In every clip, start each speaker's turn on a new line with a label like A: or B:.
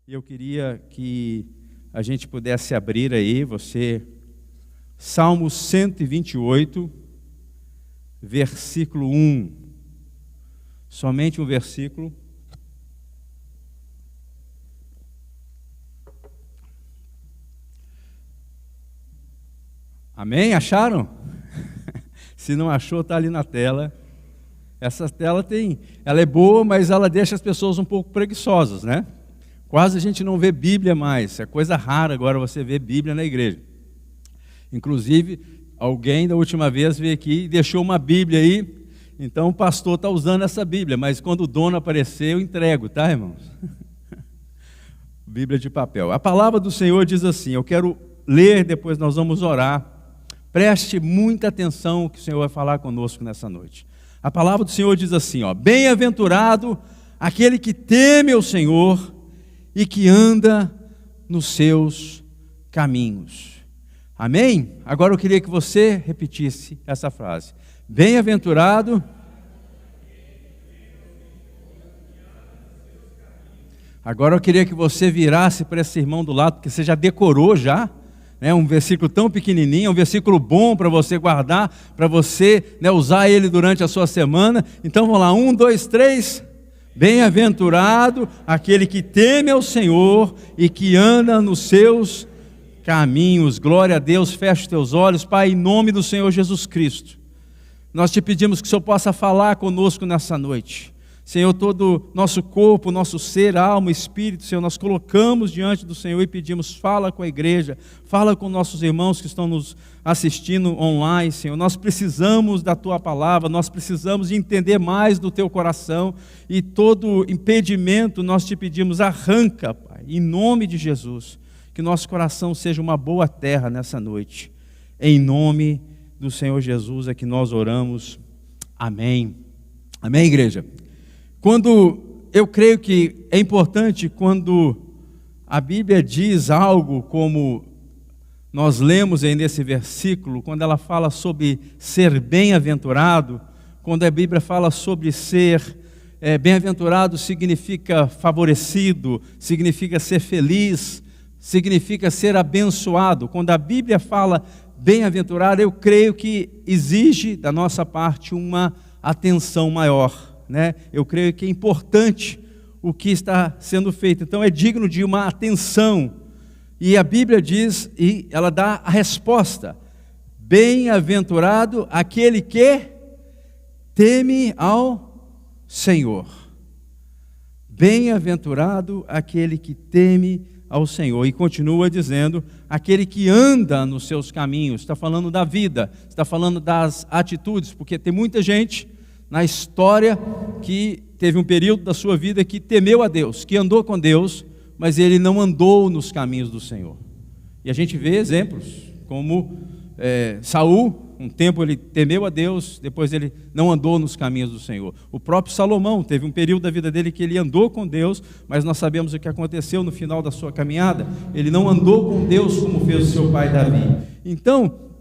A: E eu queria que a gente pudesse abrir aí, Salmo 128, versículo 1. Somente um versículo. Amém? Acharam? Se não achou, está ali na tela. Essa tela ela é boa, mas ela deixa as pessoas um pouco preguiçosas, né? Quase a gente não vê Bíblia mais. É coisa rara agora você ver Bíblia na igreja. Inclusive, alguém da última vez veio aqui e deixou uma Bíblia aí. Então o pastor está usando essa Bíblia, mas quando o dono aparecer, eu entrego, tá, irmãos? Bíblia de papel. A palavra do Senhor diz assim, eu quero ler, depois nós vamos orar. Preste muita atenção o que o Senhor vai falar conosco nessa noite. A palavra do Senhor diz assim, bem-aventurado aquele que teme o Senhor e que anda nos seus caminhos. Amém? Agora eu queria que você repetisse essa frase. Bem-aventurado. Agora eu queria que você virasse para esse irmão do lado, porque você já decorou já. Um versículo tão pequenininho, um versículo bom para você guardar, para você usar ele durante a sua semana. Então vamos lá, 1, 2, 3. Bem-aventurado aquele que teme ao Senhor e que anda nos seus caminhos. Glória a Deus, feche os teus olhos, Pai, em nome do Senhor Jesus Cristo. Nós te pedimos que o Senhor possa falar conosco nessa noite. Senhor, todo nosso corpo, nosso ser, alma, espírito, Senhor, nós colocamos diante do Senhor e pedimos, fala com a igreja, fala com nossos irmãos que estão nos assistindo online, Senhor. Nós precisamos da Tua palavra, nós precisamos de entender mais do Teu coração e todo impedimento nós te pedimos, arranca, Pai, em nome de Jesus, que nosso coração seja uma boa terra nessa noite. Em nome do Senhor Jesus é que nós oramos. Amém. Amém, igreja? Eu creio que é importante quando a Bíblia diz algo como nós lemos aí nesse versículo, quando ela fala sobre ser bem-aventurado, quando a Bíblia fala sobre ser bem-aventurado significa favorecido, significa ser feliz, significa ser abençoado. Quando a Bíblia fala bem-aventurado, eu creio que exige da nossa parte uma atenção maior. Eu creio que é importante o que está sendo feito, então é digno de uma atenção, e a Bíblia diz, e ela dá a resposta, bem-aventurado aquele que teme ao Senhor, bem-aventurado aquele que teme ao Senhor, e continua dizendo, aquele que anda nos seus caminhos, está falando da vida, está falando das atitudes, porque tem muita gente na história que teve um período da sua vida que temeu a Deus, que andou com Deus, mas ele não andou nos caminhos do Senhor. E a gente vê exemplos, como Saul, um tempo ele temeu a Deus, depois ele não andou nos caminhos do Senhor. O próprio Salomão teve um período da vida dele que ele andou com Deus, mas nós sabemos o que aconteceu no final da sua caminhada, ele não andou com Deus como fez o seu pai Davi. Então,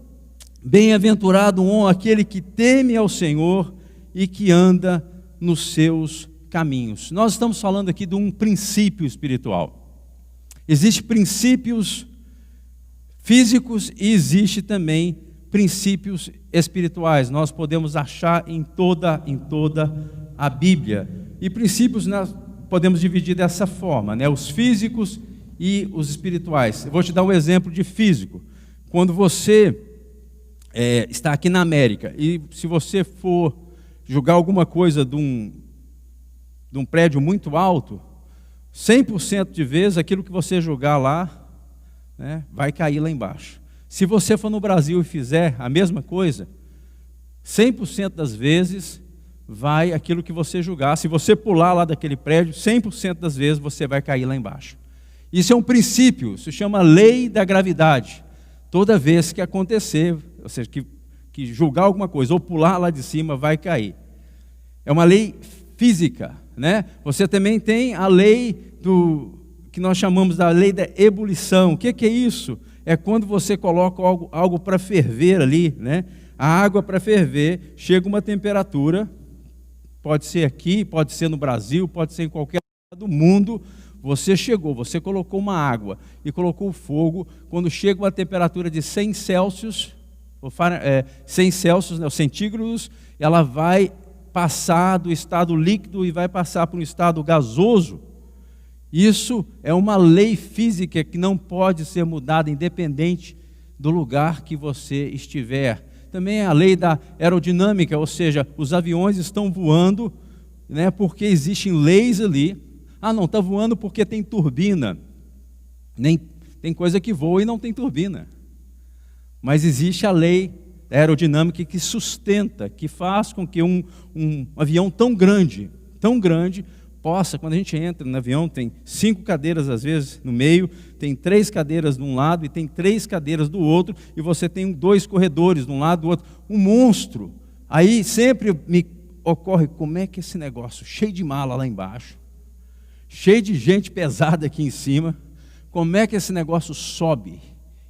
A: bem-aventurado aquele que teme ao Senhor e que anda nos seus caminhos. Nós estamos falando aqui de um princípio espiritual. Existem princípios físicos e existe também princípios espirituais. Nós podemos achar em toda a Bíblia. E princípios nós podemos dividir dessa forma, os físicos e os espirituais. Eu vou te dar um exemplo de físico. Quando você está aqui na América e se você for julgar alguma coisa de um prédio muito alto, 100% de vezes aquilo que você julgar lá, vai cair lá embaixo. Se você for no Brasil e fizer a mesma coisa, 100% das vezes vai aquilo que você julgar. Se você pular lá daquele prédio, 100% das vezes você vai cair lá embaixo. Isso é um princípio, se chama lei da gravidade. Toda vez que acontecer, ou seja, que julgar alguma coisa ou pular lá de cima vai cair. É uma lei física, Você também tem a lei que nós chamamos da lei da ebulição. O que é isso? É quando você coloca algo para ferver ali, A água para ferver, chega uma temperatura, pode ser aqui, pode ser no Brasil, pode ser em qualquer lugar do mundo, Você chegou, você colocou uma água e colocou o fogo, quando chega uma temperatura de 100 Celsius, 100 Celsius, né, centígrados, ela vai passar do estado líquido e vai passar para um estado gasoso. Isso é uma lei física que não pode ser mudada, independente do lugar que você estiver. Também é a lei da aerodinâmica, ou seja, os aviões estão voando, né, porque existem leis ali. Não, está voando porque tem turbina. Tem coisa que voa e não tem turbina. Mas existe a lei da aerodinâmica que sustenta, que faz com que um avião tão grande, possa, quando a gente entra no avião, tem 5 cadeiras às vezes no meio, tem 3 cadeiras de um lado e tem 3 cadeiras do outro, e você tem 2 corredores de um lado e do outro, um monstro. Aí sempre me ocorre, como é que esse negócio, cheio de mala lá embaixo, cheio de gente pesada aqui em cima, como é que esse negócio sobe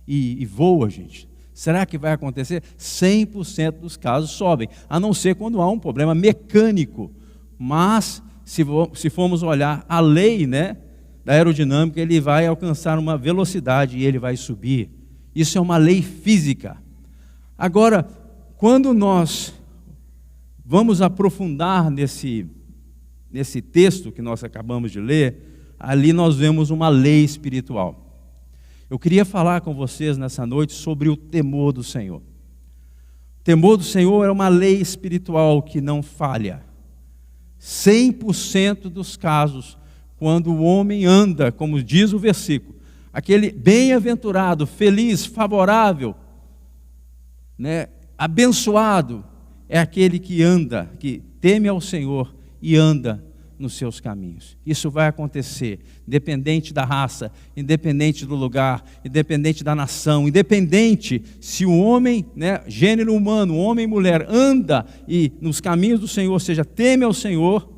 A: e voa, gente? Será que vai acontecer? 100% dos casos sobem, a não ser quando há um problema mecânico. Mas, se formos olhar a lei, né, da aerodinâmica, ele vai alcançar uma velocidade e ele vai subir. Isso é uma lei física. Agora, quando nós vamos aprofundar nesse texto que nós acabamos de ler, ali nós vemos uma lei espiritual. Eu queria falar com vocês nessa noite sobre o temor do Senhor. O temor do Senhor é uma lei espiritual que não falha. 100% dos casos, quando o homem anda, como diz o versículo, aquele bem-aventurado, feliz, favorável, né, abençoado, é aquele que anda, que teme ao Senhor e anda nos seus caminhos. Isso vai acontecer, independente da raça, independente do lugar, independente da nação, independente se o homem, né, gênero humano, homem e mulher, anda e nos caminhos do Senhor, ou seja, teme ao Senhor,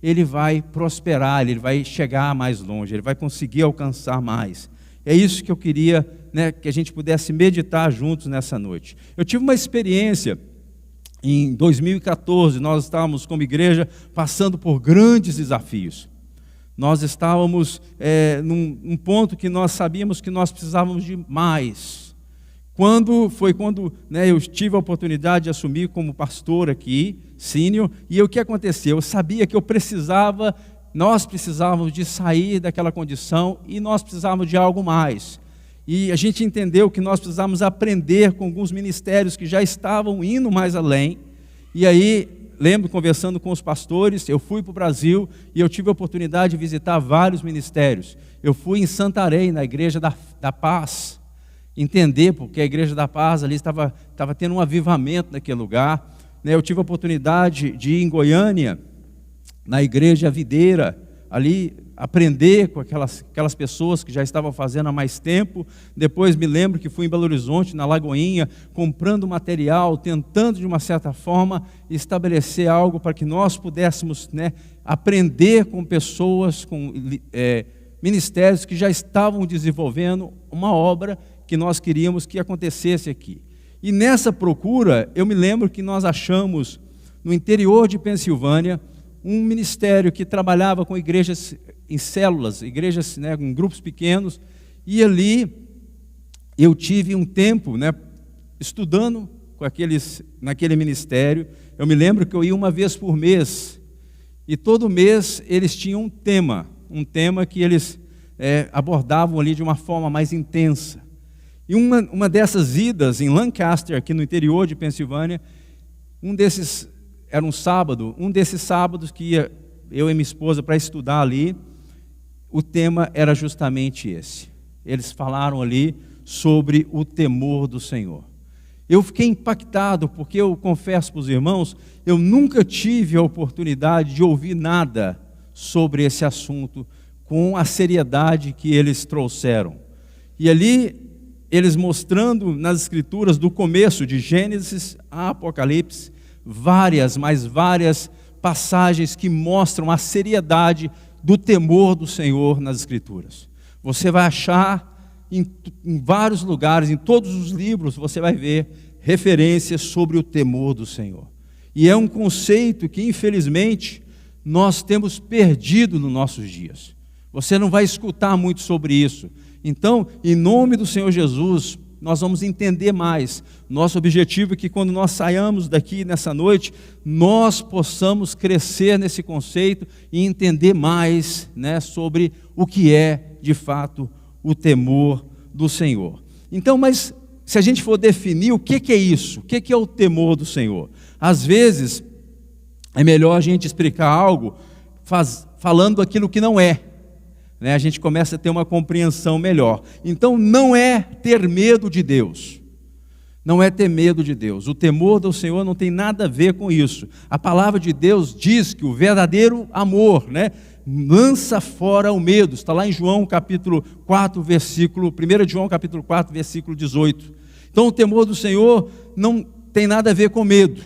A: ele vai prosperar, ele vai chegar mais longe, ele vai conseguir alcançar mais. É isso que eu queria, né, que a gente pudesse meditar juntos nessa noite. Eu tive uma experiência. Em 2014, nós estávamos como igreja passando por grandes desafios. Nós estávamos num ponto que nós sabíamos que nós precisávamos de mais. Quando né, eu tive a oportunidade de assumir como pastor aqui, sênior, e o que aconteceu? Eu sabia que nós precisávamos de sair daquela condição e nós precisávamos de algo mais. E a gente entendeu que nós precisávamos aprender com alguns ministérios que já estavam indo mais além. E aí, lembro, conversando com os pastores, eu fui para o Brasil e eu tive a oportunidade de visitar vários ministérios. Eu fui em Santarém, na Igreja da Paz, entender porque a Igreja da Paz ali estava tendo um avivamento naquele lugar. Eu tive a oportunidade de ir em Goiânia, na Igreja Videira, ali aprender com aquelas pessoas que já estavam fazendo há mais tempo. Depois me lembro que fui em Belo Horizonte, na Lagoinha, comprando material, tentando de uma certa forma estabelecer algo para que nós pudéssemos, né, aprender com pessoas, com ministérios que já estavam desenvolvendo uma obra que nós queríamos que acontecesse aqui. E nessa procura, eu me lembro que nós achamos no interior de Pensilvânia um ministério que trabalhava com igrejas em células, igrejas, né, em grupos pequenos, e ali eu tive um tempo, né, estudando naquele ministério. Eu me lembro que eu ia uma vez por mês, e todo mês eles tinham um tema que eles abordavam ali de uma forma mais intensa. E uma dessas idas em Lancaster, aqui no interior de Pensilvânia, era um sábado, um desses sábados que ia eu e minha esposa para estudar ali, o tema era justamente esse. Eles falaram ali sobre o temor do Senhor. Eu fiquei impactado, porque eu confesso para os irmãos, eu nunca tive a oportunidade de ouvir nada sobre esse assunto com a seriedade que eles trouxeram. E ali, eles mostrando nas Escrituras, do começo de Gênesis a Apocalipse, várias passagens que mostram a seriedade do temor do Senhor nas Escrituras. Você vai achar em vários lugares, em todos os livros, você vai ver referências sobre o temor do Senhor. E é um conceito que, infelizmente, nós temos perdido nos nossos dias. Você não vai escutar muito sobre isso. Então, em nome do Senhor Jesus, nós vamos entender mais. Nosso objetivo é que quando nós saiamos daqui nessa noite, nós possamos crescer nesse conceito e entender mais, né, sobre o que é, de fato, o temor do Senhor. Então, mas se a gente for definir o que é isso, o que é o temor do Senhor? Às vezes, é melhor a gente explicar algo falando aquilo que não é. A gente começa a ter uma compreensão melhor. Então, não é ter medo de Deus. Não é ter medo de Deus. O temor do Senhor não tem nada a ver com isso. A palavra de Deus diz que o verdadeiro amor, lança fora o medo. Está lá em João capítulo 4, 1 João capítulo 4, versículo 18. Então, o temor do Senhor não tem nada a ver com medo.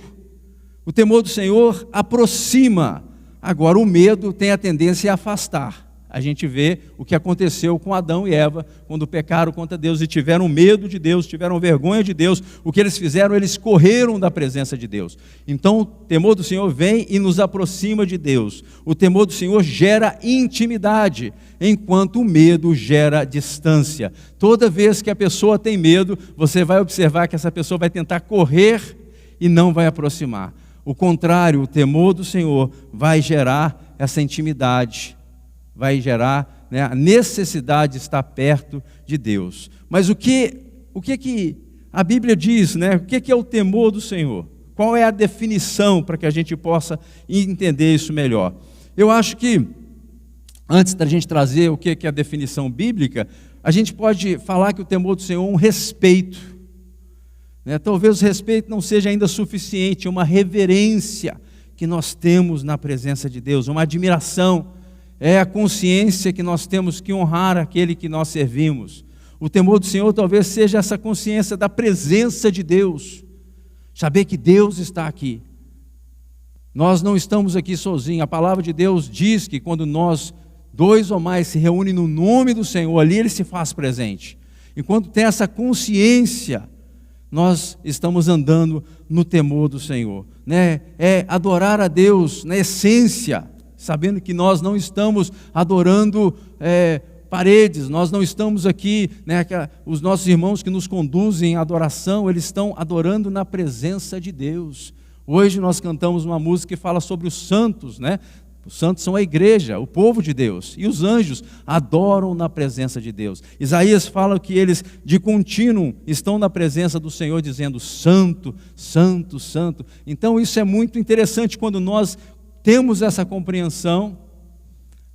A: O temor do Senhor aproxima. Agora, o medo tem a tendência a afastar. A gente vê o que aconteceu com Adão e Eva, quando pecaram contra Deus e tiveram medo de Deus, tiveram vergonha de Deus. O que eles fizeram? Eles correram da presença de Deus. Então, o temor do Senhor vem e nos aproxima de Deus. O temor do Senhor gera intimidade, enquanto o medo gera distância. Toda vez que a pessoa tem medo, você vai observar que essa pessoa vai tentar correr e não vai aproximar. O contrário, o temor do Senhor vai gerar essa intimidade, vai gerar a necessidade de estar perto de Deus. Mas o que a Bíblia diz, o que é o temor do Senhor? Qual é a definição para que a gente possa entender isso melhor? Eu acho que, antes da gente trazer o que é a definição bíblica, a gente pode falar que o temor do Senhor é um respeito. Talvez o respeito não seja ainda suficiente, é uma reverência que nós temos na presença de Deus, uma admiração. É a consciência que nós temos que honrar aquele que nós servimos. O temor do Senhor talvez seja essa consciência da presença de Deus. Saber que Deus está aqui. Nós não estamos aqui sozinhos. A palavra de Deus diz que quando nós, dois ou mais, se reúnem no nome do Senhor, ali Ele se faz presente. Enquanto tem essa consciência, nós estamos andando no temor do Senhor. É adorar a Deus na essência, sabendo que nós não estamos adorando paredes, nós não estamos aqui, os nossos irmãos que nos conduzem à adoração, eles estão adorando na presença de Deus. Hoje nós cantamos uma música que fala sobre os santos, Os santos são a igreja, o povo de Deus, e os anjos adoram na presença de Deus. Isaías fala que eles de contínuo estão na presença do Senhor, dizendo santo, santo, santo. Então isso é muito interessante. Quando nós temos essa compreensão,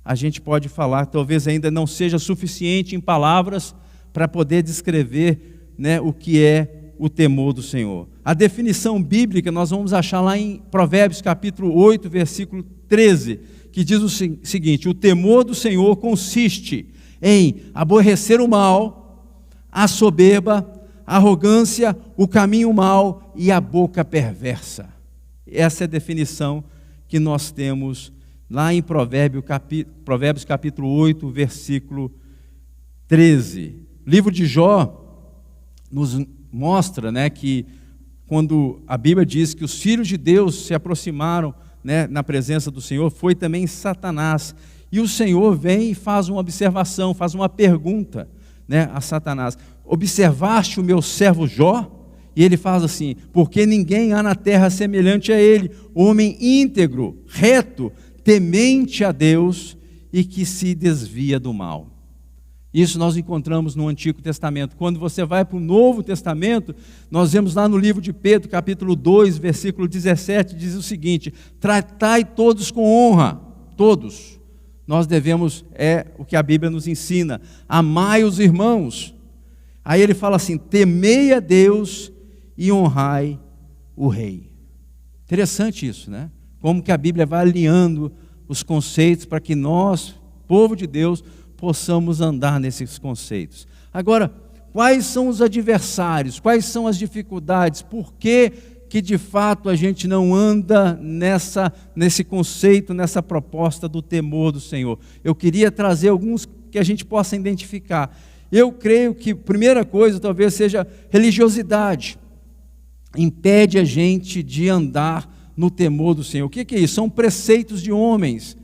A: a gente pode falar, talvez ainda não seja suficiente em palavras para poder descrever o que é o temor do Senhor. A definição bíblica nós vamos achar lá em Provérbios capítulo 8, versículo 13, que diz o seguinte: o temor do Senhor consiste em aborrecer o mal, a soberba, a arrogância, o caminho mau e a boca perversa. Essa é a definição que nós temos lá em Provérbios capítulo 8, versículo 13. O livro de Jó nos mostra que quando a Bíblia diz que os filhos de Deus se aproximaram na presença do Senhor, foi também Satanás. E o Senhor vem e faz uma observação, faz uma pergunta a Satanás: observaste o meu servo Jó? E ele faz assim: porque ninguém há na terra semelhante a ele, homem íntegro, reto, temente a Deus e que se desvia do mal. Isso nós encontramos no Antigo Testamento. Quando você vai para o Novo Testamento, nós vemos lá no livro de Pedro, capítulo 2, versículo 17, diz o seguinte: tratai todos com honra, todos. Nós devemos, o que a Bíblia nos ensina, amai os irmãos. Aí ele fala assim: temei a Deus e honrai o rei. Interessante isso, Como que a Bíblia vai alinhando os conceitos para que nós, povo de Deus, possamos andar nesses conceitos. Agora, quais são os adversários? Quais são as dificuldades? Por que de fato a gente não anda nesse conceito, nessa proposta do temor do Senhor? Eu queria trazer alguns que a gente possa identificar. Eu creio que a primeira coisa talvez seja religiosidade. Impede a gente de andar no temor do Senhor. O que é isso? São preceitos de homens.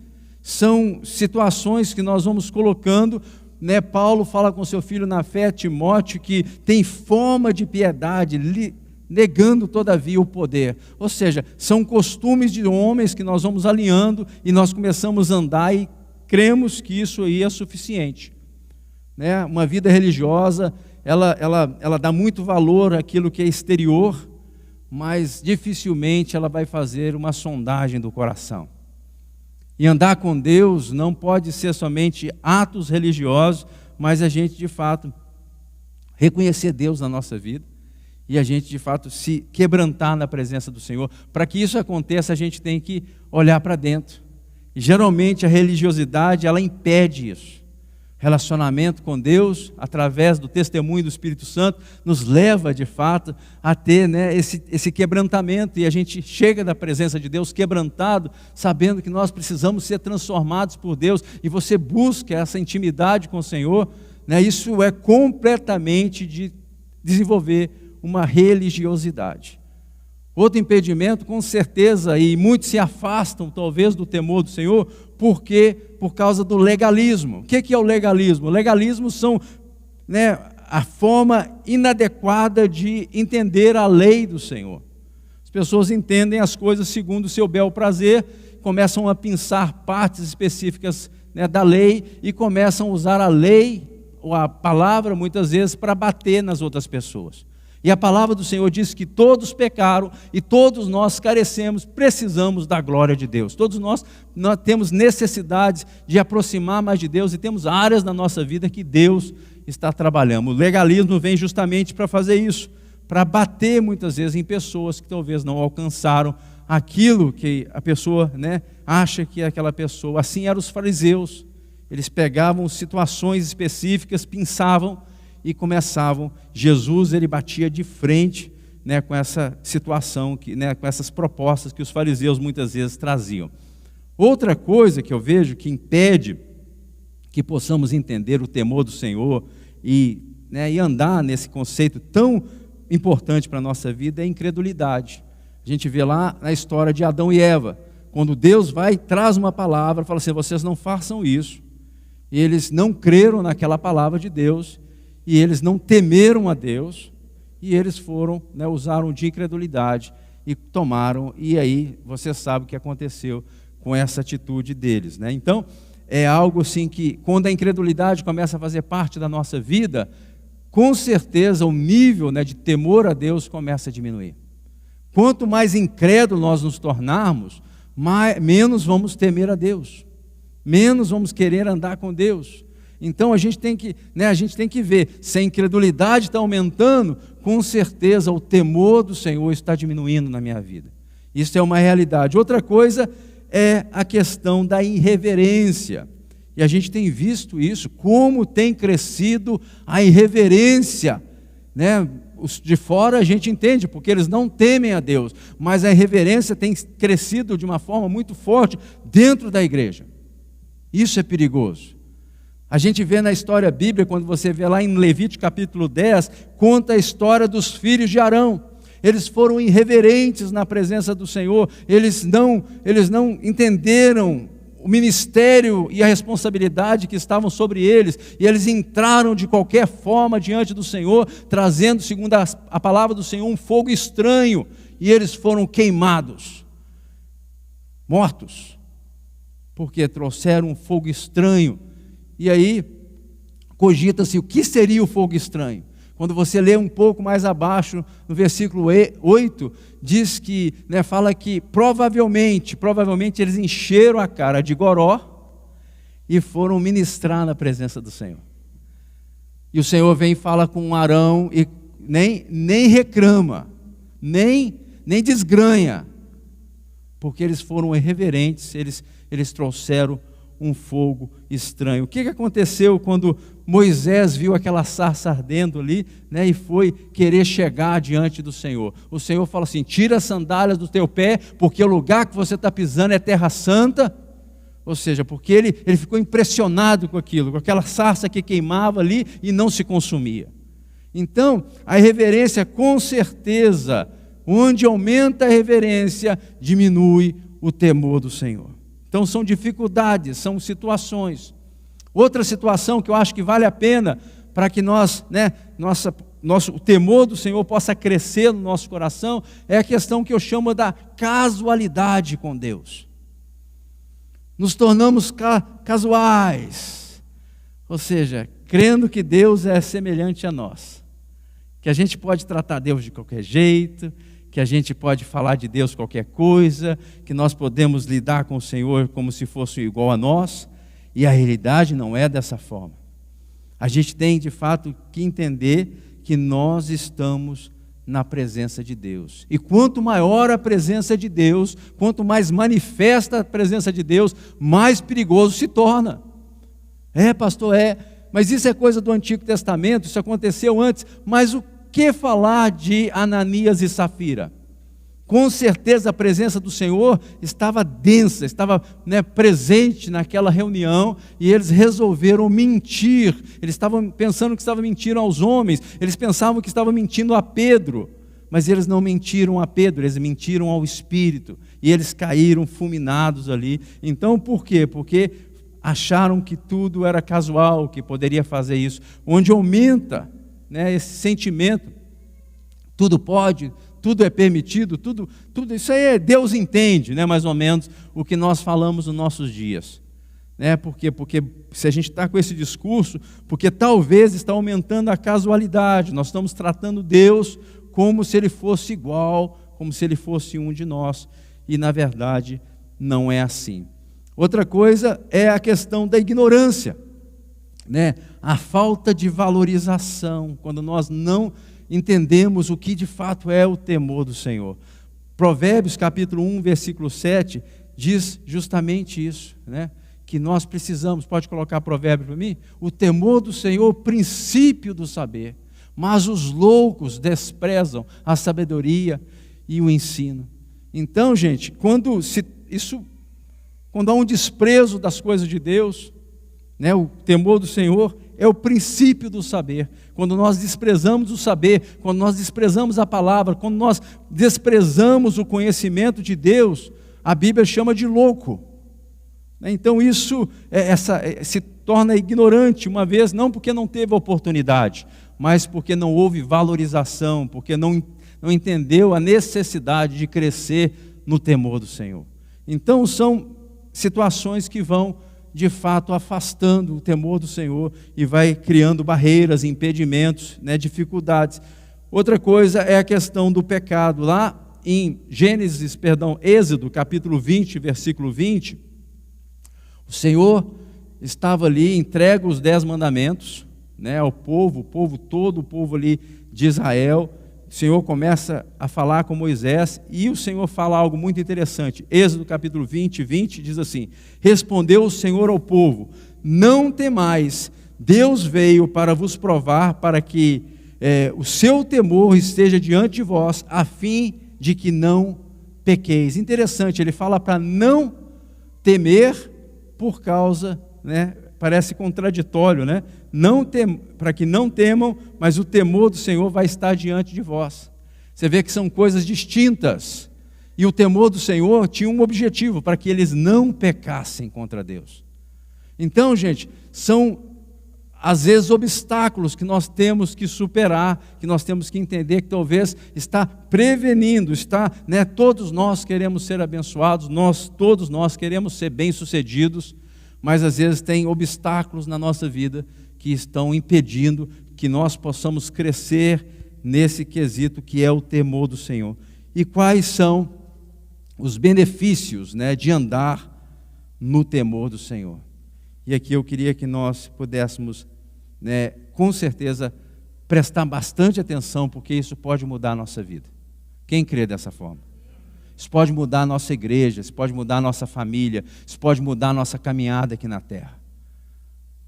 A: São situações que nós vamos colocando, né? Paulo fala com seu filho na fé, Timóteo, que tem forma de piedade, negando todavia o poder. Ou seja, são costumes de homens que nós vamos alinhando e nós começamos a andar e cremos que isso aí é suficiente. Né? Uma vida religiosa, ela dá muito valor àquilo que é exterior, mas dificilmente ela vai fazer uma sondagem do coração. E andar com Deus não pode ser somente atos religiosos, mas a gente de fato reconhecer Deus na nossa vida e a gente de fato se quebrantar na presença do Senhor. Para que isso aconteça, a gente tem que olhar para dentro. E geralmente a religiosidade, ela impede isso. Relacionamento com Deus, através do testemunho do Espírito Santo, nos leva de fato a ter, né, esse quebrantamento, e a gente chega da presença de Deus quebrantado, sabendo que nós precisamos ser transformados por Deus, e você busca essa intimidade com o Senhor, né, isso é completamente de desenvolver uma religiosidade. Outro impedimento, com certeza, e muitos se afastam talvez do temor do Senhor, porque por causa do legalismo. O que é o legalismo? O legalismo são, né, a forma inadequada de entender a lei do Senhor. As pessoas entendem as coisas segundo o seu bel prazer, começam a pensar partes específicas, né, da lei e começam a usar a lei ou a palavra muitas vezes para bater nas outras pessoas. E a palavra do Senhor diz que todos pecaram e todos nós carecemos, precisamos da glória de Deus. Todos nós temos necessidades de aproximar mais de Deus e temos áreas na nossa vida que Deus está trabalhando. O legalismo vem justamente para fazer isso, para bater muitas vezes em pessoas que talvez não alcançaram aquilo que a pessoa, né, acha que é aquela pessoa. Assim eram os fariseus. Eles pegavam situações específicas, pensavam e começavam. Jesus, ele batia de frente, né, com essa situação, né, com essas propostas que os fariseus muitas vezes traziam. Outra coisa que eu vejo que impede que possamos entender o temor do Senhor e andar nesse conceito tão importante para a nossa vida é a incredulidade. A gente vê lá na história de Adão e Eva, quando Deus vai e traz uma palavra, fala assim: vocês não façam isso. E eles não creram naquela palavra de Deus, e eles não temeram a Deus, e eles foram, né, usaram de incredulidade e tomaram, e aí você sabe o que aconteceu com essa atitude deles, né? Então, é algo assim que, quando a incredulidade começa a fazer parte da nossa vida, com certeza o nível, né, de temor a Deus começa a diminuir. Quanto mais incrédulo nós nos tornarmos, menos vamos temer a Deus, menos vamos querer andar com Deus. Então a gente tem que ver, se a incredulidade está aumentando, com certeza o temor do Senhor está diminuindo na minha vida. Isso é uma realidade. Outra coisa é a questão da irreverência. E a gente tem visto isso, como tem crescido a irreverência, né? Os de fora a gente entende, porque eles não temem a Deus, mas a irreverência tem crescido de uma forma muito forte dentro da igreja. Isso é perigoso. A gente vê na história bíblica, quando você vê lá em Levítico capítulo 10, conta a história dos filhos de Arão. Eles foram irreverentes na presença do Senhor, eles não entenderam o ministério e a responsabilidade que estavam sobre eles, e eles entraram de qualquer forma diante do Senhor, trazendo, segundo a palavra do Senhor, um fogo estranho, e eles foram queimados, mortos, porque trouxeram um fogo estranho. E aí, cogita-se o que seria o fogo estranho. Quando você lê um pouco mais abaixo, no versículo 8, diz que, né, fala que provavelmente eles encheram a cara de goró e foram ministrar na presença do Senhor. E o Senhor vem e fala com Arão e nem reclama, nem desgranha, porque eles foram irreverentes, eles trouxeram um fogo estranho. O que aconteceu quando Moisés viu aquela sarça ardendo ali, né, e foi querer chegar diante do Senhor? O Senhor fala assim: tira as sandálias do teu pé, porque o lugar que você está pisando é terra santa. Ou seja, porque ele ficou impressionado com aquilo, com aquela sarça que queimava ali e não se consumia. Então, a reverência, com certeza, onde aumenta a reverência, diminui o temor do Senhor. Então são dificuldades, são situações. Outra situação que eu acho que vale a pena para que nós, o temor do Senhor possa crescer no nosso coração, é a questão que eu chamo da casualidade com Deus. Nos tornamos casuais, ou seja, crendo que Deus é semelhante a nós, que a gente pode tratar Deus de qualquer jeito, que a gente pode falar de Deus qualquer coisa, que nós podemos lidar com o Senhor como se fosse igual a nós, e a realidade não é dessa forma. A gente tem de fato que entender que nós estamos na presença de Deus, e quanto maior a presença de Deus, quanto mais manifesta a presença de Deus, mais perigoso se torna. Pastor, mas isso é coisa do Antigo Testamento, isso aconteceu antes, mas o que falar de Ananias e Safira? Com certeza a presença do Senhor estava densa, estava presente naquela reunião, e eles resolveram mentir. Eles estavam pensando que estavam mentindo aos homens, eles pensavam que estavam mentindo a Pedro, mas eles não mentiram a Pedro, eles mentiram ao Espírito, e eles caíram fulminados ali. Então por quê? Porque acharam que tudo era casual, que poderia fazer isso, onde aumenta esse sentimento, tudo pode, tudo é permitido, tudo isso aí Deus entende, mais ou menos o que nós falamos nos nossos dias. Porque se a gente está com esse discurso, porque talvez está aumentando a casualidade, nós estamos tratando Deus como se Ele fosse igual, como se Ele fosse um de nós, e na verdade não é assim. Outra coisa é a questão da ignorância, a falta de valorização, quando nós não entendemos o que de fato é o temor do Senhor. Provérbios capítulo 1, versículo 7, diz justamente isso, que nós precisamos, pode colocar provérbio para mim? O temor do Senhor, princípio do saber, mas os loucos desprezam a sabedoria e o ensino. Então, gente, quando há um desprezo das coisas de Deus, o temor do Senhor é o princípio do saber. Quando nós desprezamos o saber, quando nós desprezamos a palavra, quando nós desprezamos o conhecimento de Deus, a Bíblia chama de louco. Então isso se torna ignorante, uma vez, não porque não teve oportunidade, mas porque não houve valorização, porque não entendeu a necessidade de crescer no temor do Senhor. Então são situações que vão de fato afastando o temor do Senhor e vai criando barreiras, impedimentos, dificuldades. Outra coisa é a questão do pecado. Lá em Êxodo capítulo 20, versículo 20, o Senhor estava ali, entrega os 10 mandamentos, ao povo, o povo ali de Israel. O Senhor começa a falar com Moisés, e o Senhor fala algo muito interessante. Êxodo capítulo 20 diz assim: respondeu o Senhor ao povo: não temais, Deus veio para vos provar, para que o seu temor esteja diante de vós, a fim de que não pequeis. Interessante, ele fala para não temer por causa, parece contraditório, para que não temam, mas o temor do Senhor vai estar diante de vós. Você vê que são coisas distintas, e o temor do Senhor tinha um objetivo, para que eles não pecassem contra Deus. Então, gente, são às vezes obstáculos que nós temos que superar, que nós temos que entender que talvez está prevenindo, todos nós queremos ser abençoados, todos nós queremos ser bem-sucedidos, mas às vezes tem obstáculos na nossa vida que estão impedindo que nós possamos crescer nesse quesito que é o temor do Senhor. E quais são os benefícios, de andar no temor do Senhor? E aqui eu queria que nós pudéssemos, com certeza, prestar bastante atenção, porque isso pode mudar a nossa vida. Quem crê dessa forma? Isso pode mudar a nossa igreja, isso pode mudar a nossa família, isso pode mudar a nossa caminhada aqui na terra.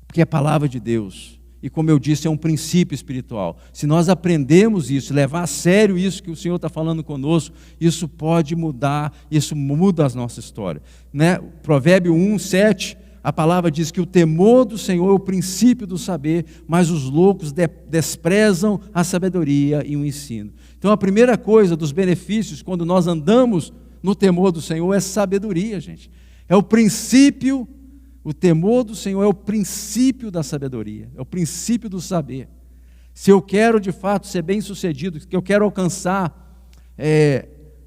A: Porque é a palavra de Deus, e como eu disse, é um princípio espiritual. Se nós aprendemos isso, levar a sério isso que o Senhor está falando conosco, isso pode mudar, isso muda a nossa história. Provérbio 1, 7, a palavra diz que o temor do Senhor é o princípio do saber, mas os loucos desprezam a sabedoria e o ensino. Então a primeira coisa dos benefícios, quando nós andamos no temor do Senhor, é sabedoria, gente. É o princípio, o temor do Senhor é o princípio da sabedoria, é o princípio do saber. Se eu quero de fato ser bem-sucedido, se eu quero alcançar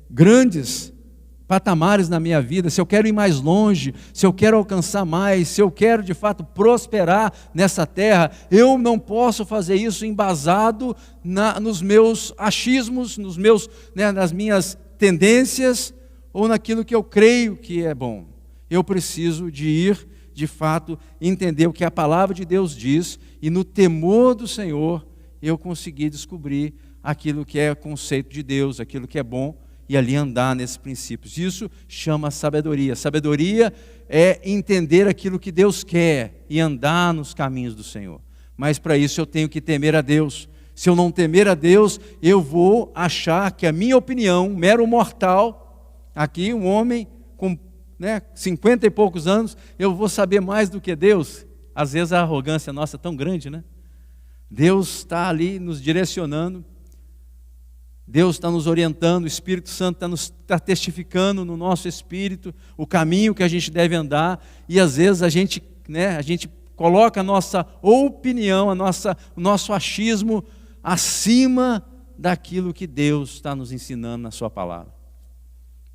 A: grandes patamares na minha vida, se eu quero ir mais longe, se eu quero alcançar mais, se eu quero de fato prosperar nessa terra, eu não posso fazer isso embasado nos meus achismos, nas minhas tendências ou naquilo que eu creio que é bom. Eu preciso de ir, de fato, entender o que a palavra de Deus diz e no temor do Senhor eu conseguir descobrir aquilo que é conceito de Deus, aquilo que é bom, e ali andar nesses princípios. Isso chama sabedoria. Sabedoria é entender aquilo que Deus quer e andar nos caminhos do Senhor. Mas para isso eu tenho que temer a Deus. Se eu não temer a Deus, eu vou achar que a minha opinião, um mero mortal, aqui um homem com 50 e poucos anos, eu vou saber mais do que Deus. Às vezes a arrogância nossa é tão grande, né? Deus está ali nos direcionando, Deus está nos orientando, o Espírito Santo está testificando no nosso espírito o caminho que a gente deve andar, e às vezes a gente coloca a nossa opinião, o nosso achismo acima daquilo que Deus está nos ensinando na sua palavra.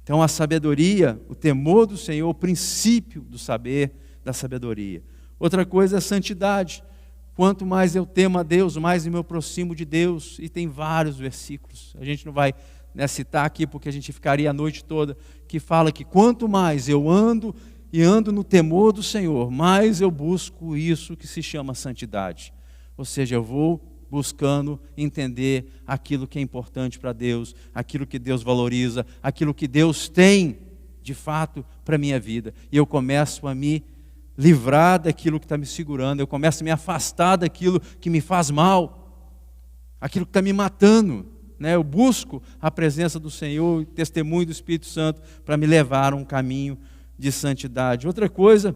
A: Então a sabedoria, o temor do Senhor, o princípio do saber, da sabedoria. Outra coisa é a santidade. Quanto mais eu temo a Deus, mais eu me aproximo de Deus. E tem vários versículos, a gente não vai citar aqui porque a gente ficaria a noite toda, que fala que quanto mais eu ando no temor do Senhor, mais eu busco isso que se chama santidade. Ou seja, eu vou buscando entender aquilo que é importante para Deus, aquilo que Deus valoriza, aquilo que Deus tem de fato para a minha vida. E eu começo a me livrar daquilo que está me segurando, eu começo a me afastar daquilo que me faz mal, aquilo que está me matando, Eu busco a presença do Senhor, o testemunho do Espírito Santo para me levar a um caminho de santidade. Outra coisa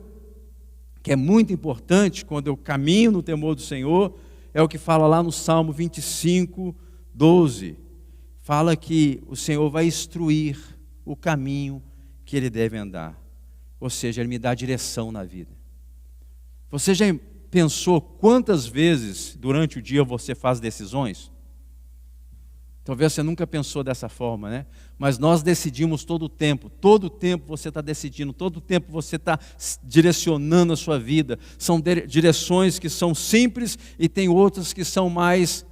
A: que é muito importante quando eu caminho no temor do Senhor é o que fala lá no Salmo 25, 12. Fala que o Senhor vai instruir o caminho que ele deve andar. Ou seja, ele me dá direção na vida. Você já pensou quantas vezes durante o dia você faz decisões? Talvez você nunca pensou dessa forma, Mas nós decidimos todo o tempo você está decidindo, todo o tempo você está direcionando a sua vida. São direções que são simples e tem outras que são mais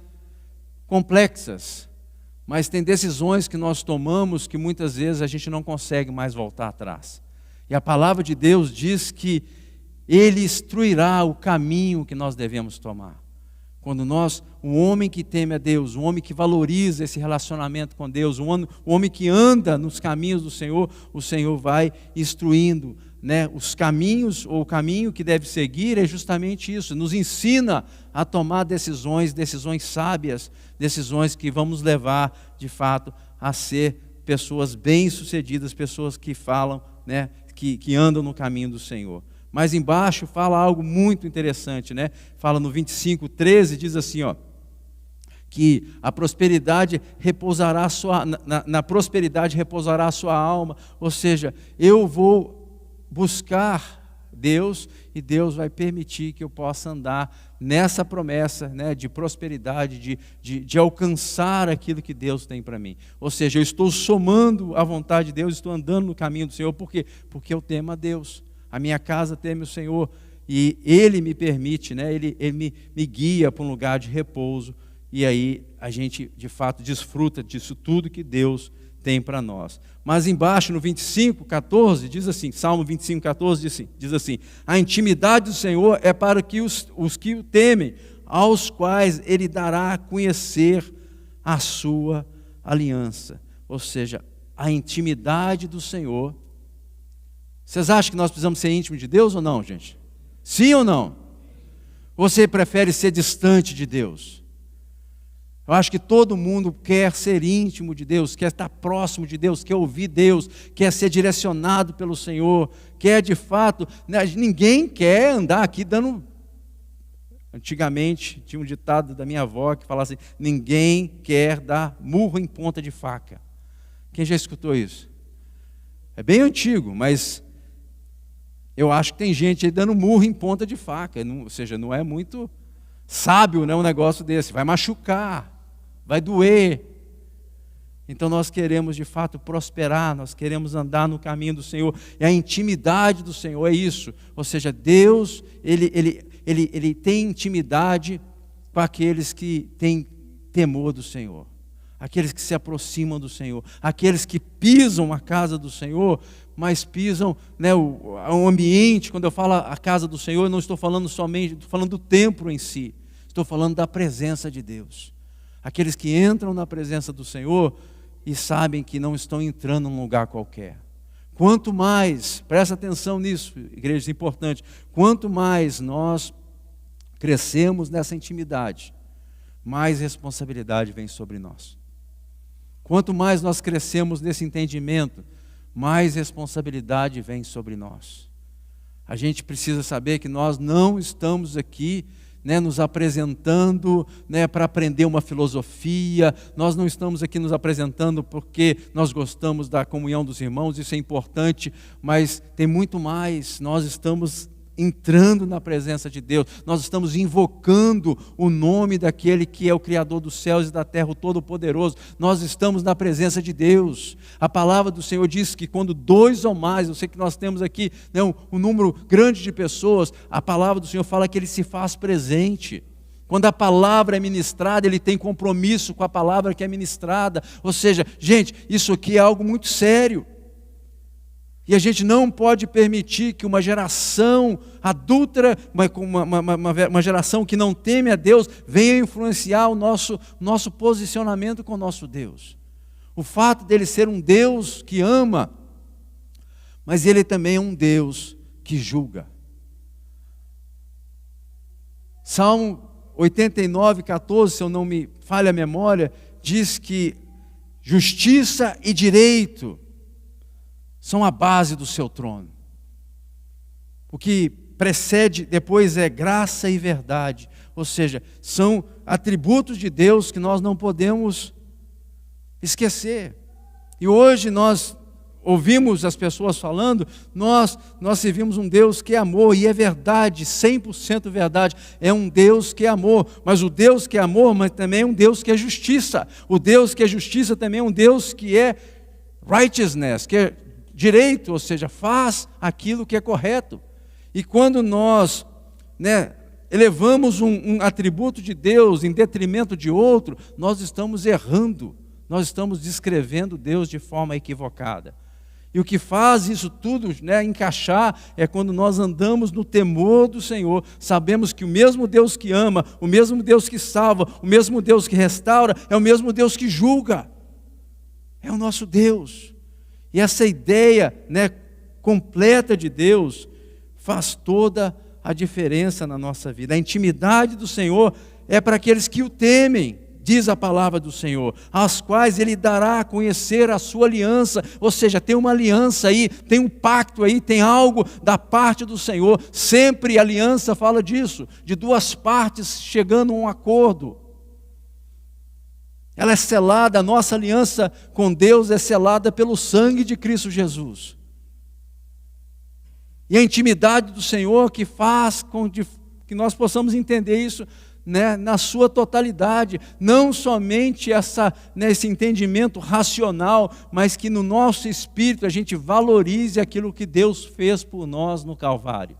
A: complexas. Mas tem decisões que nós tomamos que muitas vezes a gente não consegue mais voltar atrás. E a palavra de Deus diz que Ele instruirá o caminho que nós devemos tomar. Quando um homem que teme a Deus, um homem que valoriza esse relacionamento com Deus, um homem que anda nos caminhos do Senhor, o Senhor vai instruindo, os caminhos, ou o caminho que deve seguir é justamente isso, nos ensina a tomar decisões sábias, decisões que vão nos levar, de fato, a ser pessoas bem-sucedidas, pessoas que falam, que andam no caminho do Senhor. Mas embaixo fala algo muito interessante, Fala no 25:13, diz assim, que a prosperidade repousará na prosperidade repousará a sua alma. Ou seja, eu vou buscar Deus e Deus vai permitir que eu possa andar nessa promessa, de prosperidade, de alcançar aquilo que Deus tem para mim. Ou seja, eu estou somando a vontade de Deus, estou andando no caminho do Senhor. Por quê? Porque eu temo a Deus. A minha casa teme o Senhor e Ele me permite, Ele me guia para um lugar de repouso, e aí a gente de fato desfruta disso tudo que Deus tem para nós. Mas embaixo no 25:14 diz assim, Salmo 25:14 diz assim: a intimidade do Senhor é para que os que o temem, aos quais Ele dará a conhecer a sua aliança. Ou seja, a intimidade do Senhor. Vocês acham que nós precisamos ser íntimos de Deus ou não, gente? Sim ou não? Você prefere ser distante de Deus? Eu acho que todo mundo quer ser íntimo de Deus, quer estar próximo de Deus, quer ouvir Deus, quer ser direcionado pelo Senhor, quer de fato, ninguém quer andar aqui dando... Antigamente tinha um ditado da minha avó que falava assim, ninguém quer dar murro em ponta de faca. Quem já escutou isso? É bem antigo, mas Eu acho que tem gente aí dando murro em ponta de faca, ou seja, não é muito sábio, né, um negócio desse, vai machucar, vai doer. Então nós queremos de fato prosperar, nós queremos andar no caminho do Senhor, e a intimidade do Senhor é isso, ou seja, Deus, Ele tem intimidade com aqueles que têm temor do Senhor, aqueles que se aproximam do Senhor, aqueles que pisam a casa do Senhor, mas pisam, né, o ambiente. Quando eu falo a casa do Senhor, eu não estou falando somente, estou falando do templo em si, estou falando da presença de Deus. Aqueles que entram na presença do Senhor e sabem que não estão entrando num lugar qualquer. Quanto mais, presta atenção nisso, igreja, é importante, quanto mais nós crescemos nessa intimidade, mais responsabilidade vem sobre nós. Quanto mais nós crescemos nesse entendimento, mais responsabilidade vem sobre nós. A gente precisa saber que nós não estamos aqui, né, nos apresentando, né, para aprender uma filosofia, nós não estamos aqui nos apresentando porque nós gostamos da comunhão dos irmãos, isso é importante, mas tem muito mais. Nós estamos entrando na presença de Deus, nós estamos invocando o nome daquele que é o Criador dos céus e da terra, o Todo-Poderoso. Nós estamos na presença de Deus. A palavra do Senhor diz que quando dois ou mais, eu sei que nós temos aqui, né, um número grande de pessoas, a palavra do Senhor fala que Ele se faz presente. Quando a palavra é ministrada, Ele tem compromisso com a palavra que é ministrada. Ou seja, gente, isso aqui é algo muito sério. E a gente não pode permitir que uma geração adúltera, uma geração que não teme a Deus, venha influenciar o nosso posicionamento com o nosso Deus. O fato dele ser um Deus que ama, mas Ele também é um Deus que julga. Salmo 89, 14, se eu não me falha a memória, diz que justiça e direito são a base do seu trono. O que precede depois é graça e verdade. Ou seja, são atributos de Deus que nós não podemos esquecer. E hoje nós ouvimos as pessoas falando, nós servimos um Deus que é amor, e é verdade, 100% verdade, é um Deus que é amor, mas o Deus que é amor, mas também é um Deus que é justiça. O Deus que é justiça também é um Deus que é righteousness, que é direito, ou seja, faz aquilo que é correto. E quando nós, né, elevamos um atributo de Deus em detrimento de outro, nós estamos errando, nós estamos descrevendo Deus de forma equivocada. E o que faz isso tudo, né, encaixar é quando nós andamos no temor do Senhor, sabemos que o mesmo Deus que ama, o mesmo Deus que salva, o mesmo Deus que restaura, é o mesmo Deus que julga, é o nosso Deus. E essa ideia, né, completa de Deus faz toda a diferença na nossa vida. A intimidade do Senhor é para aqueles que o temem, diz a palavra do Senhor, aos quais Ele dará a conhecer a sua aliança. Ou seja, tem uma aliança aí, tem um pacto aí, tem algo da parte do Senhor. Sempre a aliança fala disso, de duas partes chegando a um acordo. Ela é selada, a nossa aliança com Deus é selada pelo sangue de Cristo Jesus. E a intimidade do Senhor que faz com que nós possamos entender isso, né, na sua totalidade. Não somente esse entendimento racional, mas que no nosso espírito a gente valorize aquilo que Deus fez por nós no Calvário.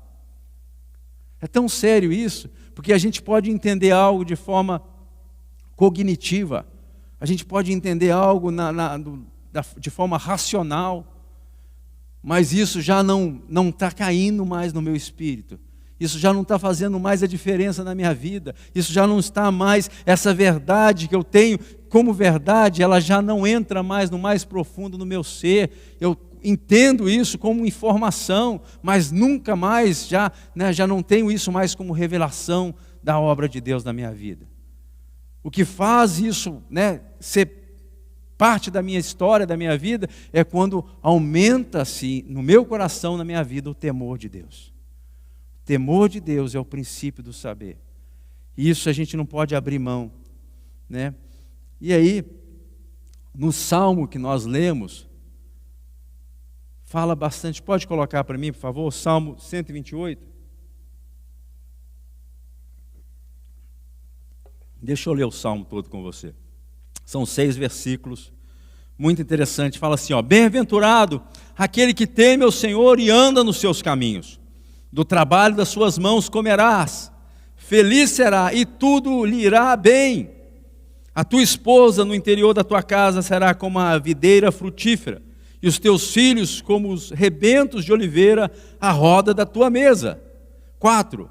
A: É tão sério isso, porque a gente pode entender algo de forma cognitiva. A gente pode entender algo de forma racional, mas isso já não está caindo mais no meu espírito. Isso já não está fazendo mais a diferença na minha vida. Isso já não está mais, essa verdade que eu tenho como verdade, ela já não entra mais no mais profundo no meu ser. Eu entendo isso como informação, mas nunca mais, já não tenho isso mais como revelação da obra de Deus na minha vida. O que faz isso, né, ser parte da minha história, da minha vida, é quando aumenta-se no meu coração, na minha vida, o temor de Deus. O temor de Deus é o princípio do saber. E isso a gente não pode abrir mão, né? E aí, no Salmo que nós lemos, fala bastante. Pode colocar para mim, por favor, Salmo 128? Deixa eu ler o Salmo todo com você. São 6 versículos, muito interessante. Fala assim, ó: bem-aventurado aquele que teme ao Senhor e anda nos seus caminhos. Do trabalho das suas mãos comerás, feliz será e tudo lhe irá bem. A tua esposa no interior da tua casa será como a videira frutífera, e os teus filhos como os rebentos de oliveira à roda da tua mesa. 4.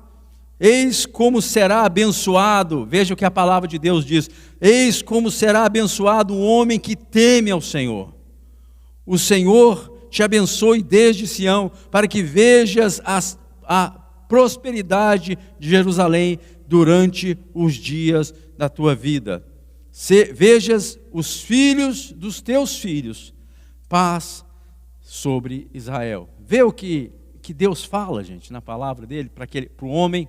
A: Eis como será abençoado, veja o que a palavra de Deus diz: eis como será abençoado o homem que teme ao Senhor. O Senhor te abençoe desde Sião, para que vejas a prosperidade de Jerusalém durante os dias da tua vida. Vejas os filhos dos teus filhos, paz sobre Israel. Vê o que Deus fala, gente, na palavra dele, para o homem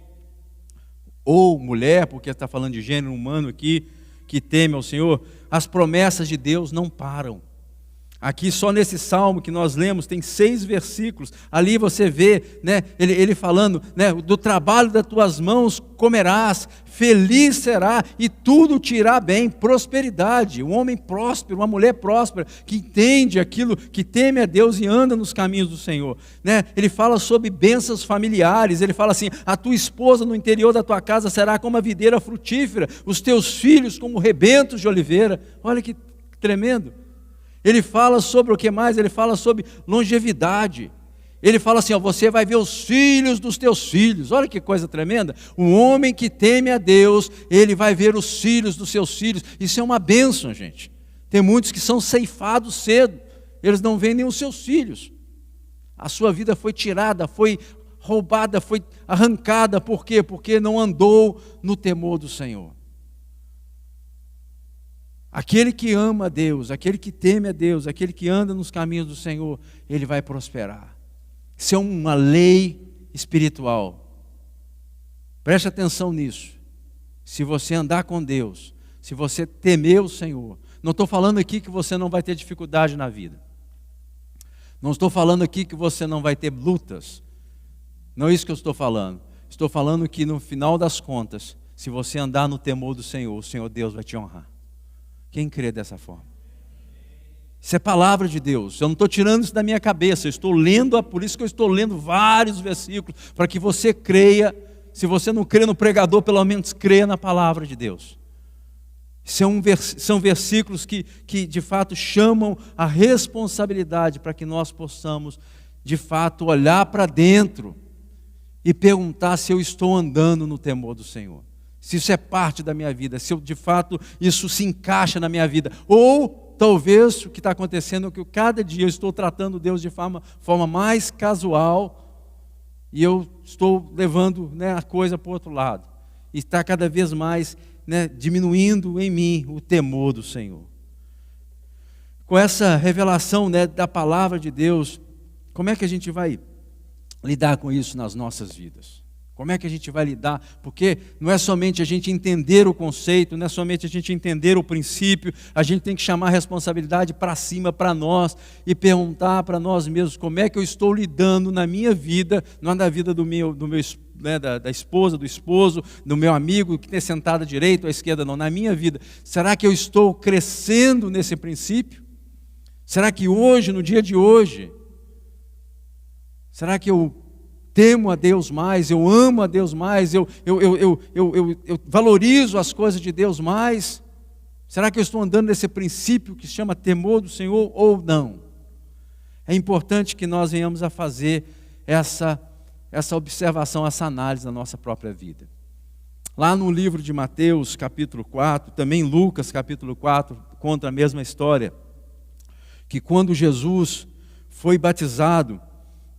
A: ou mulher, porque está falando de gênero humano aqui, que teme ao Senhor. As promessas de Deus não param. Aqui só nesse salmo que nós lemos, tem 6 versículos, ali você vê, né, ele falando, né, do trabalho das tuas mãos comerás, feliz será e tudo te irá bem, prosperidade. Um homem próspero, uma mulher próspera, que entende aquilo, que teme a Deus e anda nos caminhos do Senhor, né? Ele fala sobre bênçãos familiares, ele fala assim: a tua esposa no interior da tua casa será como a videira frutífera, os teus filhos como rebentos de oliveira. Olha que tremendo. Ele fala sobre o que mais? Ele fala sobre longevidade. Ele fala assim, ó: você vai ver os filhos dos teus filhos. Olha que coisa tremenda. Um homem que teme a Deus, ele vai ver os filhos dos seus filhos. Isso é uma bênção, gente. Tem muitos que são ceifados cedo. Eles não veem nem os seus filhos. A sua vida foi tirada, foi roubada, foi arrancada. Por quê? Porque não andou no temor do Senhor. Aquele que ama a Deus, aquele que teme a Deus, aquele que anda nos caminhos do Senhor, ele vai prosperar. Isso é uma lei espiritual. Preste atenção nisso. Se você andar com Deus, se você temer o Senhor, não estou falando aqui que você não vai ter dificuldade na vida. Não estou falando aqui que você não vai ter lutas. Não é isso que eu estou falando. Estou falando que no final das contas, se você andar no temor do Senhor, o Senhor Deus vai te honrar. Quem crê dessa forma? Isso é palavra de Deus. Eu não estou tirando isso da minha cabeça. Eu estou lendo, por isso que eu estou lendo vários versículos, para que você creia. Se você não crê no pregador, pelo menos creia na palavra de Deus. São versículos que de fato chamam a responsabilidade para que nós possamos de fato olhar para dentro e perguntar se eu estou andando no temor do Senhor. Se isso é parte da minha vida, se eu, de fato isso se encaixa na minha vida. Ou talvez o que está acontecendo é que cada dia eu estou tratando Deus de forma mais casual e eu estou levando, né, a coisa para o outro lado. E está cada vez mais, né, diminuindo em mim o temor do Senhor. Com essa revelação, né, da palavra de Deus, como é que a gente vai lidar com isso nas nossas vidas? Como é que a gente vai lidar? Porque não é somente a gente entender o conceito, não é somente a gente entender o princípio, a gente tem que chamar a responsabilidade para cima, para nós, e perguntar para nós mesmos como é que eu estou lidando na minha vida, não na vida do meu né, da esposa, do esposo, do meu amigo que tem sentado à direita ou à esquerda, não, na minha vida. Será que eu estou crescendo nesse princípio? Será que hoje, no dia de hoje, será que eu temo a Deus mais, eu amo a Deus mais, eu valorizo as coisas de Deus mais? Será que eu estou andando nesse princípio que se chama temor do Senhor ou não? É importante que nós venhamos a fazer essa observação, essa análise na nossa própria vida. Lá no livro de Mateus, capítulo 4, também Lucas, capítulo 4, conta a mesma história, que quando Jesus foi batizado,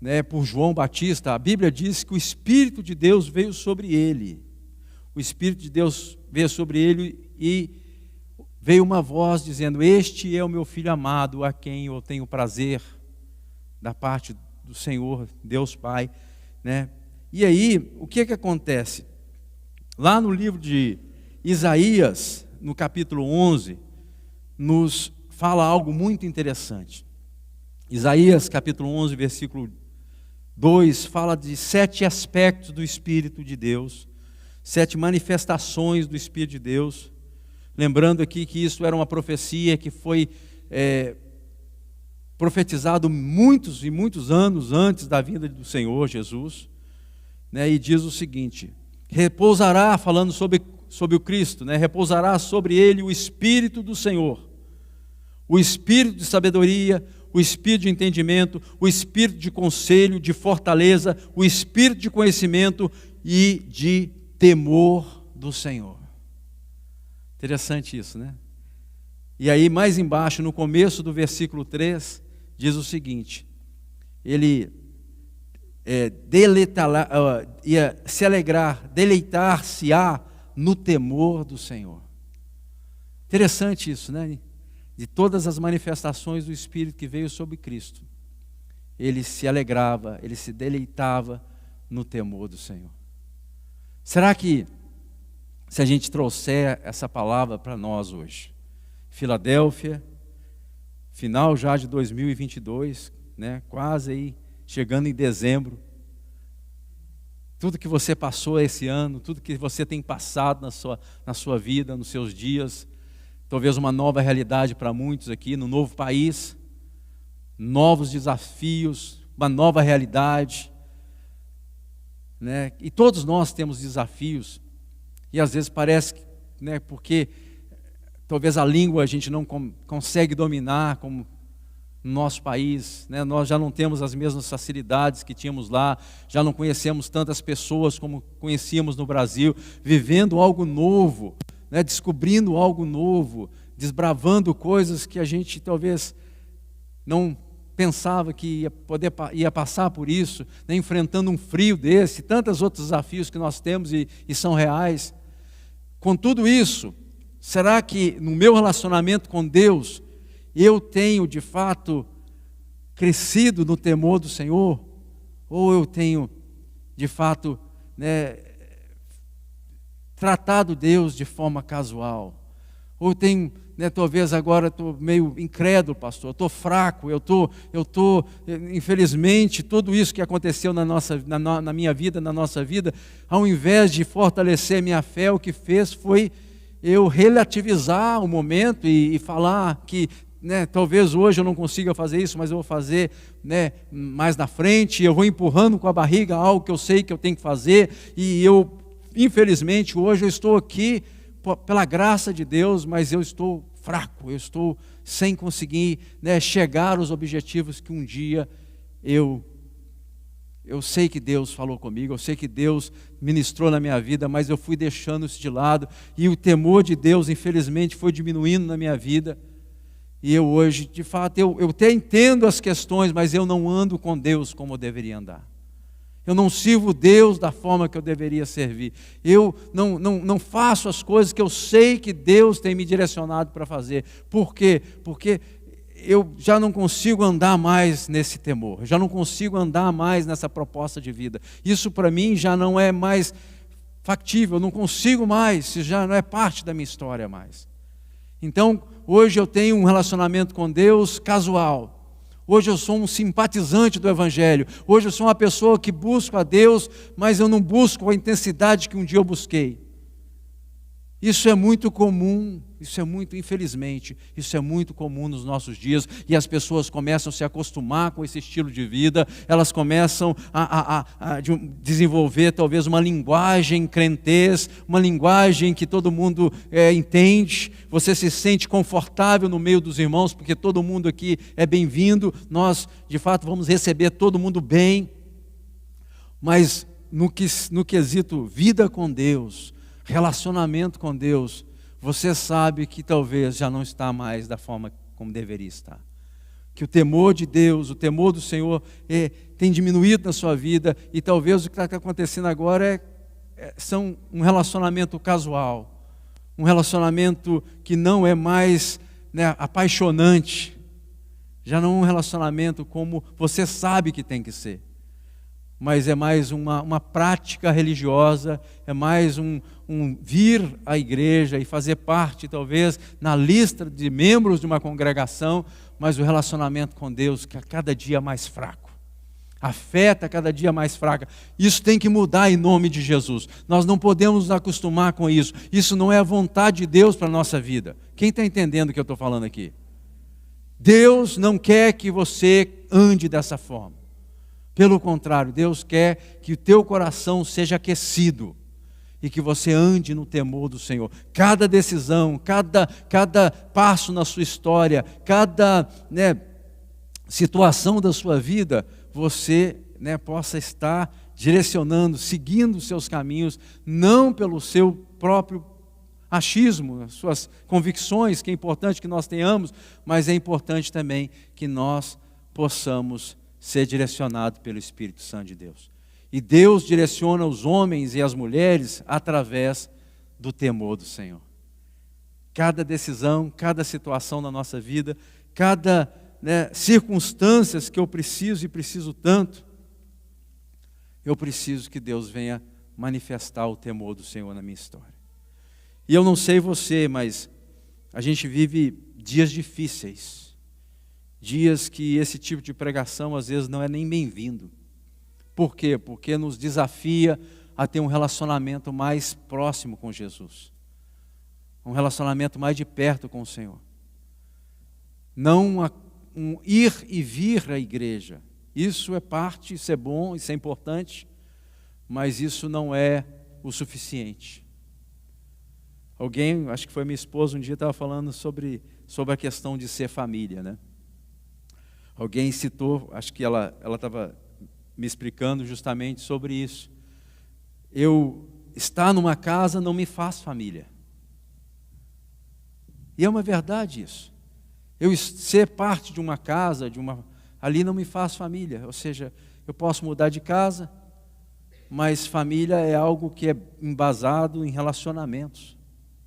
A: né, por João Batista, a Bíblia diz que o Espírito de Deus veio sobre ele. O Espírito de Deus veio sobre ele e veio uma voz dizendo: este é o meu filho amado, a quem eu tenho prazer, da parte do Senhor, Deus Pai, né? E aí, o que acontece? Lá no livro de Isaías, no capítulo 11, nos fala algo muito interessante. Isaías capítulo 11, versículo 2, fala de 7 aspectos do Espírito de Deus, 7 manifestações do Espírito de Deus. Lembrando aqui que isso era uma profecia que foi profetizado muitos e muitos anos antes da vinda do Senhor Jesus, né? E diz o seguinte: repousará, falando sobre o Cristo, né? Repousará sobre ele o Espírito do Senhor, o Espírito de sabedoria, o Espírito de entendimento, o Espírito de conselho, de fortaleza, o Espírito de conhecimento e de temor do Senhor. Interessante isso, né? E aí mais embaixo, no começo do versículo 3, diz o seguinte: ele ia se alegrar, deleitar-se-á no temor do Senhor. Interessante isso, né? De todas as manifestações do Espírito que veio sobre Cristo, ele se alegrava, ele se deleitava no temor do Senhor. Será que, se a gente trouxer essa palavra para nós hoje, Filadélfia, final já de 2022, né? Quase aí, chegando em dezembro, tudo que você passou esse ano, tudo que você tem passado na sua vida, nos seus dias, talvez uma nova realidade para muitos aqui, no novo país, novos desafios, uma nova realidade, né? E todos nós temos desafios, e às vezes parece, né, porque talvez a língua a gente não consegue dominar como no nosso país, né? Nós já não temos as mesmas facilidades que tínhamos lá, já não conhecemos tantas pessoas como conhecíamos no Brasil, vivendo algo novo, né? Descobrindo algo novo, desbravando coisas que a gente talvez não pensava que ia passar por isso, né? Enfrentando um frio desse, tantos outros desafios que nós temos e são reais. Com tudo isso, será que no meu relacionamento com Deus, eu tenho de fato crescido no temor do Senhor? Ou eu tenho de fato, né, tratado Deus de forma casual? Ou eu tenho, né, talvez agora estou meio incrédulo, pastor, estou fraco, eu estou, infelizmente, tudo isso que aconteceu na minha vida, na nossa vida, ao invés de fortalecer minha fé, o que fez foi eu relativizar o momento e falar que, né, talvez hoje eu não consiga fazer isso, mas eu vou fazer, né, mais na frente, eu vou empurrando com a barriga algo que eu sei que eu tenho que fazer, e eu, infelizmente, hoje eu estou aqui pela graça de Deus, mas eu estou fraco, eu estou sem conseguir, né, chegar aos objetivos que um dia eu sei que Deus falou comigo, eu sei que Deus ministrou na minha vida, mas eu fui deixando isso de lado, e o temor de Deus, infelizmente, foi diminuindo na minha vida. E eu hoje, de fato, eu até entendo as questões, mas eu não ando com Deus como eu deveria andar. Eu não sirvo Deus da forma que eu deveria servir. Eu não faço as coisas que eu sei que Deus tem me direcionado para fazer. Por quê? Porque eu já não consigo andar mais nesse temor. Eu já não consigo andar mais nessa proposta de vida. Isso para mim já não é mais factível. Eu não consigo mais. Isso já não é parte da minha história mais. Então, hoje eu tenho um relacionamento com Deus casual. Hoje eu sou um simpatizante do Evangelho. Hoje eu sou uma pessoa que busca a Deus, mas eu não busco a intensidade que um dia eu busquei. Isso é muito comum, infelizmente, isso é muito comum nos nossos dias, e as pessoas começam a se acostumar com esse estilo de vida, elas começam a desenvolver talvez uma linguagem crentez, uma linguagem que todo mundo entende, você se sente confortável no meio dos irmãos, porque todo mundo aqui é bem-vindo, nós de fato vamos receber todo mundo bem, mas no quesito vida com Deus, relacionamento com Deus, você sabe que talvez já não está mais da forma como deveria estar. Que o temor de Deus, o temor do Senhor tem diminuído na sua vida, e talvez o que está acontecendo agora são um relacionamento casual, um relacionamento que não é mais, né, apaixonante, já não é um relacionamento como você sabe que tem que ser. mas é mais uma prática religiosa, é mais um vir à igreja e fazer parte, talvez, na lista de membros de uma congregação, mas o relacionamento com Deus que a cada dia é mais fraco. A fé está cada dia mais fraca. Isso tem que mudar em nome de Jesus. Nós não podemos nos acostumar com isso. Isso não é a vontade de Deus para a nossa vida. Quem está entendendo o que eu estou falando aqui? Deus não quer que você ande dessa forma. Pelo contrário, Deus quer que o teu coração seja aquecido e que você ande no temor do Senhor. Cada decisão, cada passo na sua história, cada situação da sua vida, você possa estar direcionando, seguindo os seus caminhos, não pelo seu próprio achismo, as suas convicções, que é importante que nós tenhamos, mas é importante também que nós possamos ser direcionados pelo Espírito Santo de Deus. E Deus direciona os homens e as mulheres através do temor do Senhor. Cada decisão, cada situação na nossa vida, cada circunstâncias que eu preciso e preciso tanto, eu preciso que Deus venha manifestar o temor do Senhor na minha história. E eu não sei você, mas a gente vive dias difíceis. Dias que esse tipo de pregação às vezes não é nem bem-vindo. Por quê? Porque nos desafia a ter um relacionamento mais próximo com Jesus. Um relacionamento mais de perto com o Senhor. Não um ir e vir à igreja. Isso é parte, isso é bom, isso é importante, mas isso não é o suficiente. Alguém, acho que foi minha esposa, um dia estava falando sobre a questão de ser família, né? Alguém citou, acho que ela estava me explicando justamente sobre isso. Estar numa casa não me faz família. E é uma verdade isso. Eu ser parte de uma casa, ali não me faz família. Ou seja, eu posso mudar de casa, mas família é algo que é embasado em relacionamentos.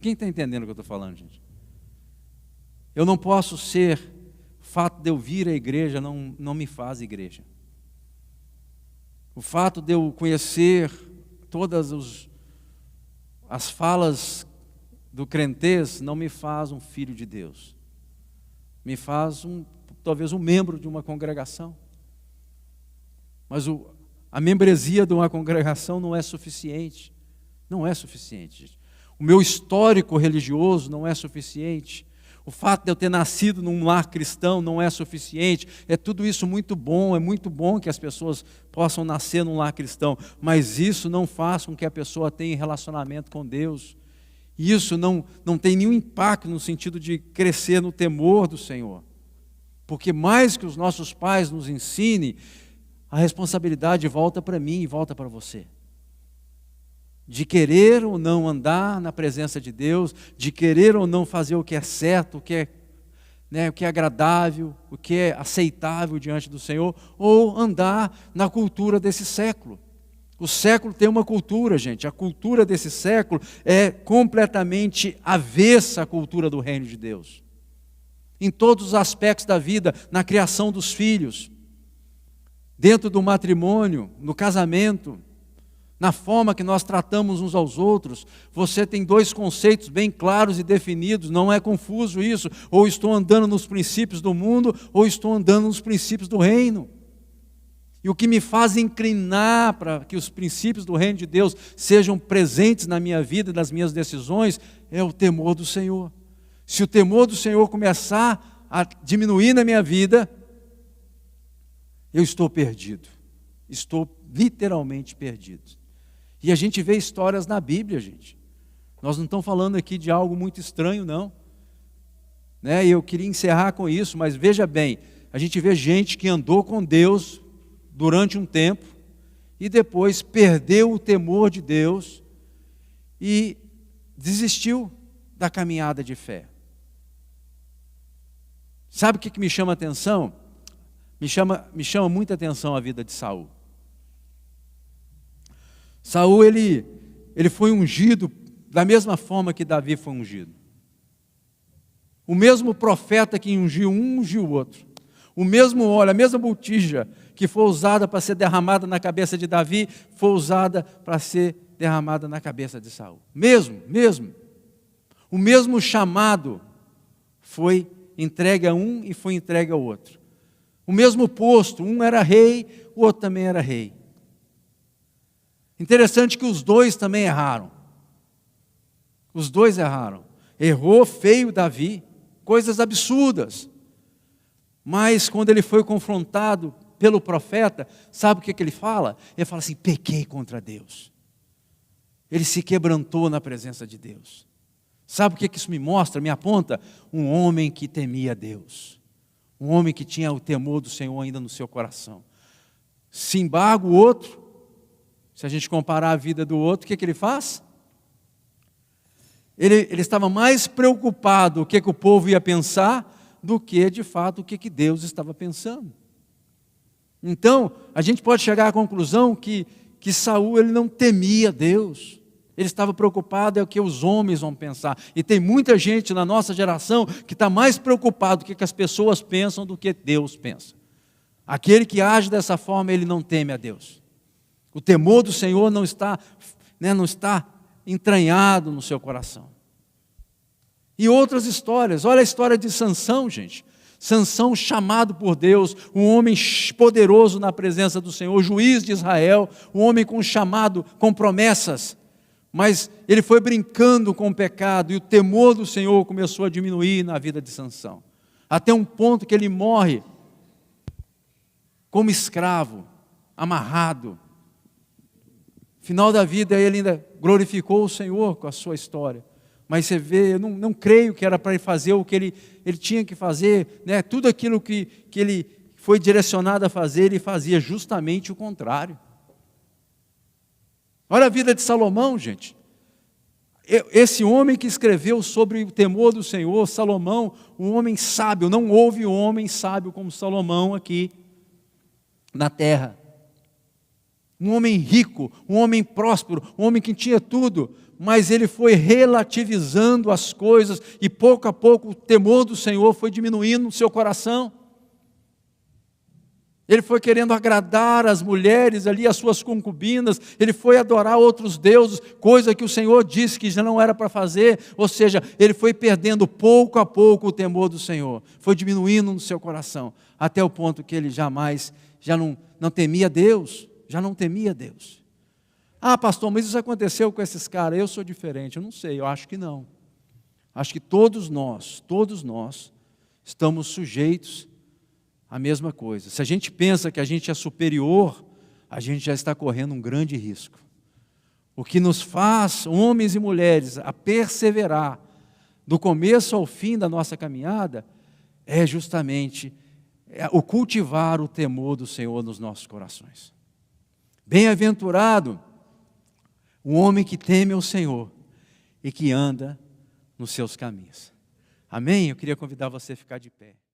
A: Quem está entendendo o que eu estou falando, gente? Eu não posso ser... O fato de eu vir à igreja não me faz igreja. O fato de eu conhecer todas as falas do crentez não me faz um filho de Deus. Me faz talvez um membro de uma congregação. Mas a membresia de uma congregação não é suficiente. Não é suficiente, gente. O meu histórico religioso não é suficiente. O fato de eu ter nascido num lar cristão não é suficiente. É tudo isso muito bom, é muito bom que as pessoas possam nascer num lar cristão, mas isso não faz com que a pessoa tenha relacionamento com Deus. Isso não tem nenhum impacto no sentido de crescer no temor do Senhor. Porque mais que os nossos pais nos ensinem, a responsabilidade volta para mim e volta para você. De querer ou não andar na presença de Deus, de querer ou não fazer o que é certo, o que é agradável, o que é aceitável diante do Senhor, ou andar na cultura desse século. O século tem uma cultura, gente. A cultura desse século é completamente avessa à cultura do reino de Deus. Em todos os aspectos da vida, na criação dos filhos, dentro do matrimônio, no casamento, na forma que nós tratamos uns aos outros, você tem dois conceitos bem claros e definidos, não é confuso isso, ou estou andando nos princípios do mundo, ou estou andando nos princípios do reino. E o que me faz inclinar para que os princípios do reino de Deus sejam presentes na minha vida e nas minhas decisões, é o temor do Senhor. Se o temor do Senhor começar a diminuir na minha vida, eu estou perdido, estou literalmente perdido. E a gente vê histórias na Bíblia, gente. Nós não estamos falando aqui de algo muito estranho, não. E eu queria encerrar com isso, mas veja bem, a gente vê gente que andou com Deus durante um tempo e depois perdeu o temor de Deus e desistiu da caminhada de fé. Sabe o que me chama a atenção? Me chama muita atenção a vida de Saul. Saul, ele foi ungido da mesma forma que Davi foi ungido. O mesmo profeta que ungiu um, ungiu o outro. O mesmo óleo, a mesma botija que foi usada para ser derramada na cabeça de Davi, foi usada para ser derramada na cabeça de Saul. Mesmo. O mesmo chamado foi entregue a um e foi entregue ao outro. O mesmo posto, um era rei, o outro também era rei. Interessante que os dois também erraram. Os dois erraram. Errou feio Davi, coisas absurdas. Mas quando ele foi confrontado pelo profeta, sabe o que ele fala? Ele fala assim: pequei contra Deus. Ele se quebrantou na presença de Deus. Sabe o que isso me mostra, me aponta? Um homem que temia Deus. Um homem que tinha o temor do Senhor ainda no seu coração. Se embarga o outro, se a gente comparar a vida do outro, o que ele faz? Ele estava mais preocupado o que o povo ia pensar do que, de fato, o que Deus estava pensando. Então, a gente pode chegar à conclusão que Saul ele não temia Deus. Ele estava preocupado é o que os homens vão pensar. E tem muita gente na nossa geração que está mais preocupado com o que as pessoas pensam do que Deus pensa. Aquele que age dessa forma, ele não teme a Deus. O temor do Senhor não está entranhado no seu coração. E outras histórias, olha a história de Sansão, gente. Sansão chamado por Deus, um homem poderoso na presença do Senhor, juiz de Israel, um homem com chamado, com promessas. Mas ele foi brincando com o pecado e o temor do Senhor começou a diminuir na vida de Sansão. Até um ponto que ele morre como escravo, amarrado. Final da vida ele ainda glorificou o Senhor com a sua história. Mas você vê, eu não creio que era para ele fazer o que ele tinha que fazer, né? Tudo aquilo que ele foi direcionado a fazer, ele fazia justamente o contrário. Olha a vida de Salomão, gente. Esse homem que escreveu sobre o temor do Senhor, Salomão, um homem sábio, não houve homem sábio como Salomão aqui na terra. Um homem rico, um homem próspero, um homem que tinha tudo, mas ele foi relativizando as coisas e pouco a pouco o temor do Senhor foi diminuindo no seu coração. Ele foi querendo agradar as mulheres ali, as suas concubinas, ele foi adorar outros deuses, coisa que o Senhor disse que já não era para fazer, ou seja, ele foi perdendo pouco a pouco o temor do Senhor, foi diminuindo no seu coração, até o ponto que ele já não temia Deus, já não temia Deus. Ah, pastor, mas isso aconteceu com esses caras, eu sou diferente, eu não sei, eu acho que não. Acho que todos nós estamos sujeitos à mesma coisa. Se a gente pensa que a gente é superior, a gente já está correndo um grande risco. O que nos faz, homens e mulheres, a perseverar do começo ao fim da nossa caminhada, é justamente o cultivar o temor do Senhor nos nossos corações. Bem-aventurado o homem que teme ao Senhor e que anda nos seus caminhos. Amém? Eu queria convidar você a ficar de pé.